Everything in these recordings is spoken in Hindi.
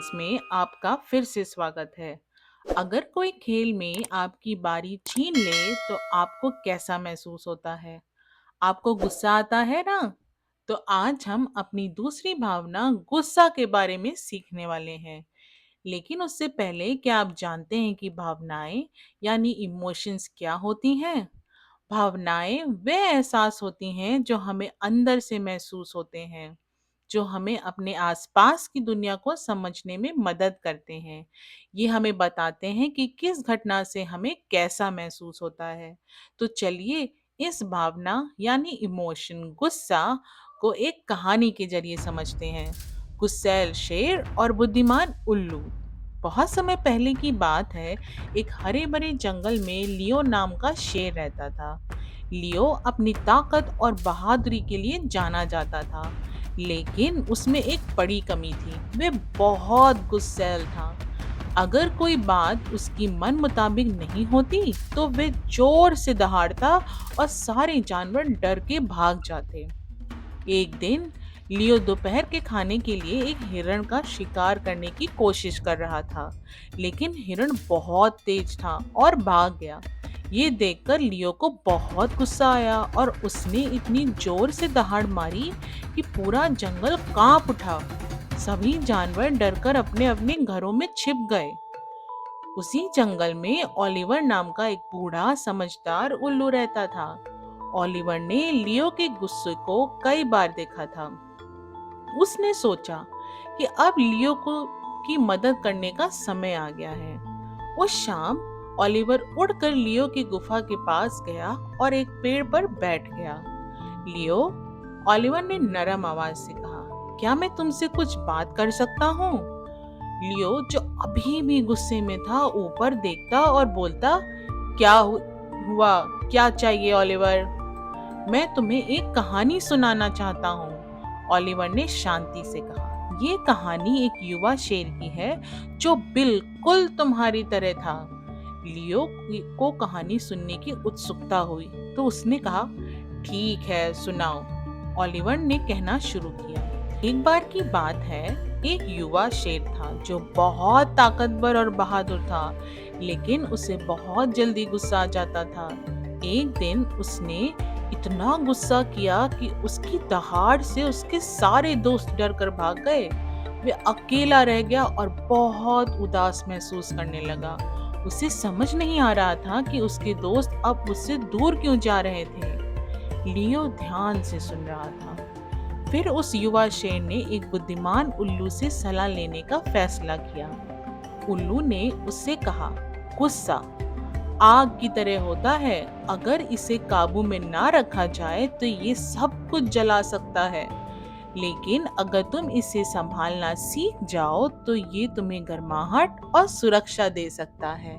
गेम्स में आपका फिर से स्वागत है। अगर कोई खेल में आपकी बारी छीन ले तो आपको कैसा महसूस होता है? आपको गुस्सा आता है ना? तो आज हम अपनी दूसरी भावना गुस्सा के बारे में सीखने वाले हैं। लेकिन उससे पहले क्या आप जानते हैं कि भावनाएं यानी इमोशंस क्या होती हैं? भावनाएं वे एहसास होती हैं जो हमें अंदर से महसूस होते हैं, जो हमें अपने आसपास की दुनिया को समझने में मदद करते हैं। ये हमें बताते हैं कि किस घटना से हमें कैसा महसूस होता है। तो चलिए इस भावना यानी इमोशन गुस्सा को एक कहानी के जरिए समझते हैं। गुस्सैल शेर और बुद्धिमान उल्लू। बहुत समय पहले की बात है। एक हरे भरे जंगल में लियो नाम का शेर रहता था। लियो अपनी ताकत और बहादुरी के लिए जाना जाता था, लेकिन उसमें एक बड़ी कमी थी। वह बहुत गुस्सैल था। अगर कोई बात उसकी मन मुताबिक नहीं होती तो वह जोर से दहाड़ता और सारे जानवर डर के भाग जाते। एक दिन लियो दोपहर के खाने के लिए एक हिरण का शिकार करने की कोशिश कर रहा था, लेकिन हिरण बहुत तेज था और भाग गया। ये देखकर लियो को बहुत गुस्सा आया और उसने इतनी जोर से दहाड़ मारी कि पूरा जंगल कांप उठा। सभी जानवर डरकर अपने अपने घरों में छिप गए। उसी जंगल में ओलिवर नाम का एक बूढ़ा समझदार उल्लू रहता था। ओलिवर ने लियो के गुस्से को कई बार देखा था। उसने सोचा कि अब लियो को की मदद करने का समय आ गया है। उस शाम ओलिवर उड़कर लियो की गुफा के पास गया और एक पेड़ पर बैठ गया। लियो, ओलिवर ने नरम आवाज से कहा, क्या मैं तुमसे कुछ बात कर सकता हूँ? लियो, जो अभी भी गुस्से में था, ऊपर देखता और बोलता, हुआ? क्या चाहिए ओलिवर? मैं तुम्हें एक कहानी सुनाना चाहता हूँ, ओलिवर ने शांति से कहा। ये कहानी एक युवा शेर की है जो बिल्कुल तुम्हारी तरह था। लियो को कहानी सुनने की उत्सुकता हुई, तो उसने कहा, ठीक है, सुनाओ। ओलिवर ने कहना शुरू किया। एक बार की बात है, एक युवा शेर था जो बहुत ताकतवर और बहादुर था, लेकिन उसे बहुत जल्दी गुस्सा आ जाता था। एक दिन उसने इतना गुस्सा किया कि उसकी दहाड़ से उसके सारे दोस्त डर कर भाग गए। वे अकेला रह गया और बहुत उदास महसूस करने लगा। उसे समझ नहीं आ रहा था कि उसके दोस्त अब उससे दूर क्यों जा रहे थे। लियो ध्यान से सुन रहा था। फिर उस युवा शेर ने एक बुद्धिमान उल्लू से सलाह लेने का फैसला किया। उल्लू ने उससे कहा, गुस्सा आग की तरह होता है। अगर इसे काबू में ना रखा जाए तो ये सब कुछ जला सकता है, लेकिन अगर तुम इसे संभालना सीख जाओ तो ये तुम्हें गर्माहट और सुरक्षा दे सकता है।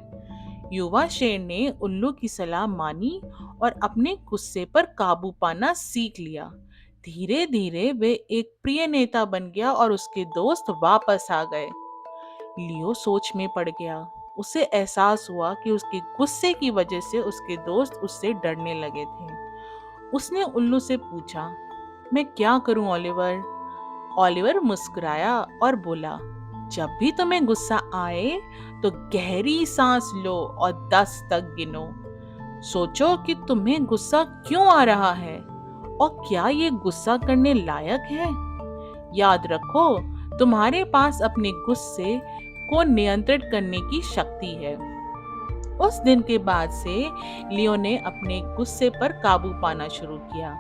युवा शेर ने उल्लू की सलाह मानी और अपने गुस्से पर काबू पाना सीख लिया। धीरे धीरे वे एक प्रिय नेता बन गया और उसके दोस्त वापस आ गए। लियो सोच में पड़ गया। उसे एहसास हुआ कि उसके गुस्से की वजह से उसके दोस्त उससे डरने लगे थे। उसने उल्लू से पूछा, मैं क्या करूं ओलिवर? ओलिवर मुस्कुराया और बोला, जब भी तुम्हें गुस्सा आए तो गहरी सांस लो और 10 तक गिनो। सोचो कि तुम्हें गुस्सा क्यों आ रहा है और क्या ये गुस्सा करने लायक है। याद रखो, तुम्हारे पास अपने गुस्से को नियंत्रित करने की शक्ति है। उस दिन के बाद से लियो ने अपने गुस्से पर काबू पाना शुरू किया।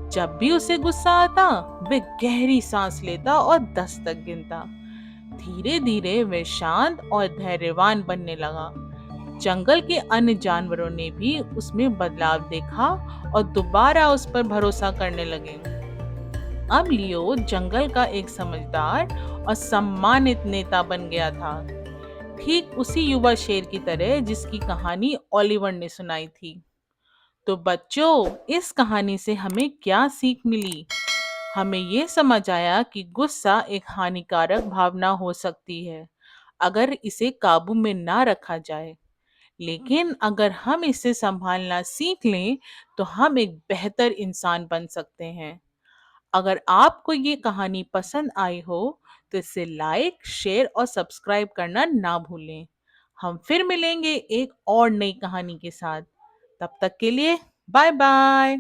जब भी उसे गुस्सा आता, वह गहरी सांस लेता और 10 तक गिनता। धीरे धीरे वह शांत और धैर्यवान बनने लगा। जंगल के अन्य जानवरों ने भी उसमें बदलाव देखा और दोबारा उस पर भरोसा करने लगे। अब लियो जंगल का एक समझदार और सम्मानित नेता बन गया था, ठीक उसी युवा शेर की तरह जिसकी कहानी ओलिवर ने सुनाई थी। तो बच्चों, इस कहानी से हमें क्या सीख मिली? हमें ये समझ आया कि गुस्सा एक हानिकारक भावना हो सकती है अगर इसे काबू में ना रखा जाए, लेकिन अगर हम इसे संभालना सीख लें तो हम एक बेहतर इंसान बन सकते हैं। अगर आपको ये कहानी पसंद आई हो तो इसे लाइक, शेयर और सब्सक्राइब करना ना भूलें। हम फिर मिलेंगे एक और नई कहानी के साथ। तब तक के लिए बाय बाय।